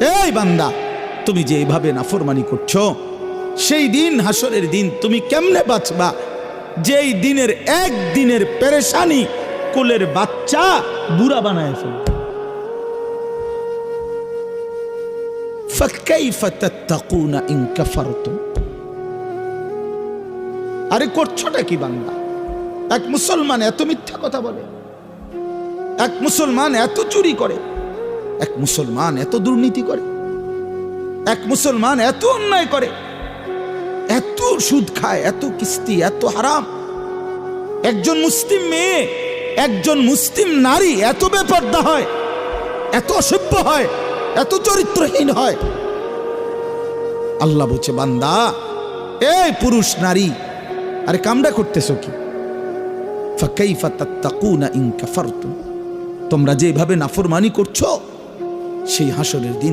এই বান্দা, তুমি যে এইভাবে নাফরমানি করছো, সেই দিন হাসরের দিন তুমি কেমনে বাঁচবা যেই দিনের একদিনের পেরেশানি কোলের বাচ্চা বুড়া বানায় ফেলবে। ফাকাইফা তাত্তাকুনা ইন কাফারতুম। আরে করছোটা কি বান্দা? এক মুসলমান এত মিথ্যা কথা বলে, এক মুসলমান এত চুরি করে, এক মুসলমান এত দুর্নীতি করে, এক মুসলমান এত অন্যায় করে, এত সুদ খায়, এত কিস্তি, এত হারাম। একজন মুসলিম মেয়ে, একজন মুসলিম নারী এত বেপরদা হয়, এত অসভ্য হয়, এত চরিত্রহীন হয়। আল্লাহ বলছে, বান্দা এই পুরুষ নারী, আরে কামড়া করতেছো কি? ফাকাইফা তাত্তাকুনা ইন কাফারতুম। তোমরা যেভাবে নাফরমানি করছো, সেই হাসরের দিন